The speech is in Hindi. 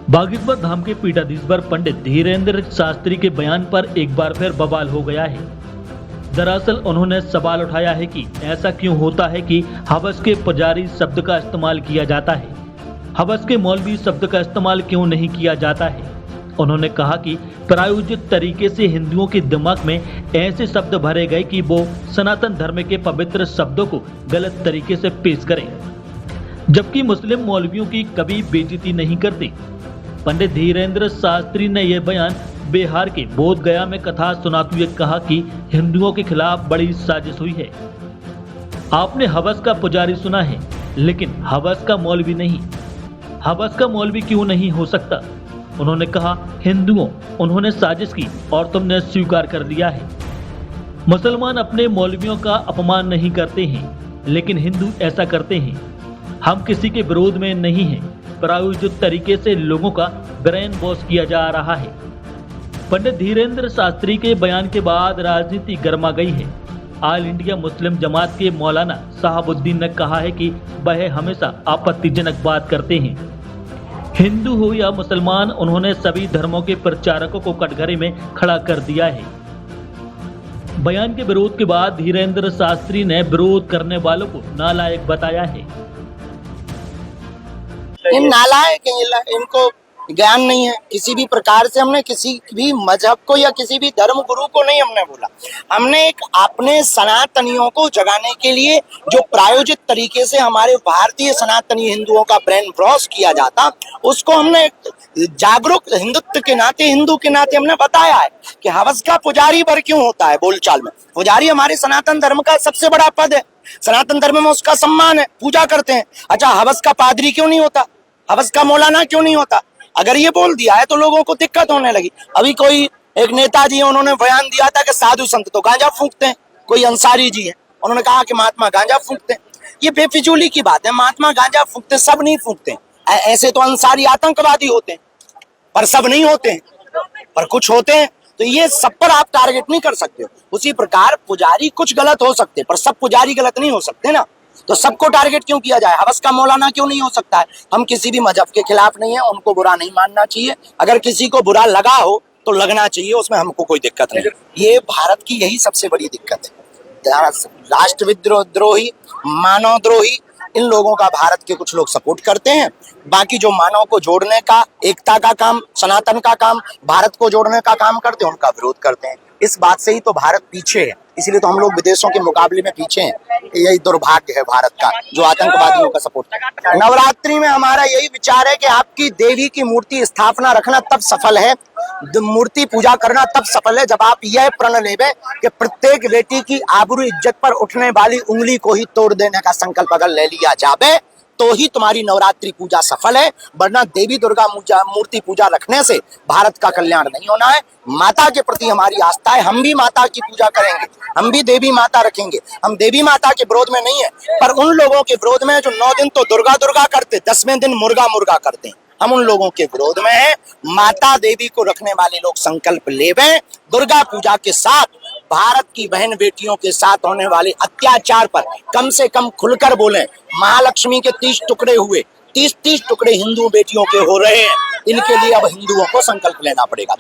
बागेश्वर धाम के पीठाधीश्वर पंडित धीरेन्द्र शास्त्री के बयान पर एक बार फिर बवाल हो गया है। दरअसल उन्होंने सवाल उठाया है कि ऐसा क्यों होता है कि हवस के पुजारी शब्द का इस्तेमाल किया जाता है, हवस के मौलवी शब्द का इस्तेमाल क्यों नहीं किया जाता है। उन्होंने कहा कि प्रायोजित तरीके से हिंदुओं के दिमाग में ऐसे शब्द भरे गए कि वो सनातन धर्म के पवित्र शब्दों को गलत तरीके से पेश करें, जबकि मुस्लिम मौलवियों की कभी बेइज्जती नहीं करते। पंडित धीरेन्द्र शास्त्री ने यह बयान बिहार के बोध गया में कथा सुनाते हुए कहा कि हिंदुओं के खिलाफ बड़ी साजिश हुई है। आपने हवस का पुजारी सुना है, लेकिन हवस का मौलवी नहीं। हवस का मौलवी क्यों नहीं हो सकता? उन्होंने कहा, हिंदुओं, उन्होंने साजिश की और तुमने स्वीकार कर लिया है। मुसलमान अपने मौलवियों का अपमान नहीं करते हैं, लेकिन हिंदू ऐसा करते हैं। हम किसी के विरोध में नहीं हैं, प्रायोजित तरीके से लोगों का ब्रेन वॉश किया जा रहा है। पंडित धीरेन्द्र शास्त्री के बयान के बाद राजनीति गर्मा गई है। ऑल इंडिया मुस्लिम जमात के मौलाना साहबुद्दीन ने कहा है कि वह हमेशा आपत्तिजनक बात करते हैं। हिंदू हो या मुसलमान, उन्होंने सभी धर्मों के प्रचारकों को कटघरे में खड़ा कर दिया है। बयान के विरोध के बाद धीरेन्द्र शास्त्री ने विरोध करने वालों को नालायक बताया है। इन नालायक हैं, इनको ज्ञान नहीं है किसी भी प्रकार से। हमने किसी भी मजहब को या किसी भी धर्म गुरु को नहीं हमने बोला। हमने एक अपने सनातनियों को जगाने के लिए जो प्रायोजित तरीके से हमारे भारतीय सनातनी हिंदुओं का ब्रेन वॉश किया जाता, उसको हमने जागरूक हिंदुत्व के नाते, हिंदू के नाते हमने बताया है कि हवस का पुजारी पर क्यों होता है। बोलचाल में पुजारी हमारे सनातन धर्म का सबसे बड़ा पद है, सनातन धर्म में उसका सम्मान है, पूजा करते हैं। अच्छा, हवस का पादरी क्यों नहीं होता? हवस का मौलाना क्यों नहीं होता? अगर ये बोल दिया है तो लोगों को दिक्कत होने लगी। अभी कोई एक नेताजी है, उन्होंने बयान दिया था कि साधु संत तो गांजा फूंकते हैं। कोई अंसारी जी है, उन्होंने कहा कि महात्मा गांजा फूंकते हैं। ये बेफिजूली की बात है। महात्मा गांजा फूंकते, सब नहीं फूंकते। ऐसे तो अंसारी आतंकवादी होते हैं, पर सब नहीं होते हैं, पर कुछ होते हैं। तो ये सब पर आप टारगेट नहीं कर सकते हो। उसी प्रकार पुजारी कुछ गलत हो सकते, पर सब पुजारी गलत नहीं हो सकते ना। तो सबको टारगेट क्यों किया जाए? हवस का मौलाना क्यों नहीं हो सकता है? हम किसी भी मजहब के खिलाफ नहीं है, उनको बुरा नहीं मानना चाहिए। अगर किसी को बुरा लगा हो तो लगना चाहिए, उसमें हमको कोई दिक्कत नहीं। ये भारत की यही सबसे बड़ी दिक्कत है। राष्ट्रविद्रोही, मानवद्रोही, इन लोगों का भारत के कुछ लोग सपोर्ट करते हैं। बाकी जो मानव को जोड़ने का, एकता का काम, सनातन का काम, भारत को जोड़ने का काम करते हैं, उनका विरोध करते हैं। इस बात से ही तो भारत पीछे है, इसलिए तो हम लोग विदेशों के मुकाबले में पीछे हैं। यही दुर्भाग्य है भारत का, जो आतंकवादियों का सपोर्ट करता है। नवरात्रि में हमारा यही विचार है कि आपकी देवी की मूर्ति स्थापना रखना तब सफल है, मूर्ति पूजा करना तब सफल है, जब आप यह प्रण लेवे कि प्रत्येक बेटी की आबरू इज्जत पर उठने वाली उंगली को ही तोड़ देने का संकल्प अगर ले लिया जावे तो ही तुम्हारी नवरात्रि पूजा सफल है। वरना देवी दुर्गा मूर्ति पूजा रखने से भारत का कल्याण नहीं होना है। माता के प्रति हमारी आस्था है, हम भी माता की पूजा करेंगे, हम भी देवी माता रखेंगे। हम देवी माता के विरोध में नहीं है, पर उन लोगों के विरोध में जो 9 दिन तो दुर्गा दुर्गा करते, 10वें दिन मुर्गा मुर्गा करते हैं, हम उन लोगों के विरोध में हैं। माता देवी को रखने वाले लोग संकल्प लेवें, दुर्गा पूजा के साथ भारत की बहन बेटियों के साथ होने वाले अत्याचार पर कम से कम खुलकर बोलें। महालक्ष्मी के 30 टुकड़े हुए, 30 टुकड़े हिंदू बेटियों के हो रहे हैं। इनके लिए अब हिंदुओं को संकल्प लेना पड़ेगा।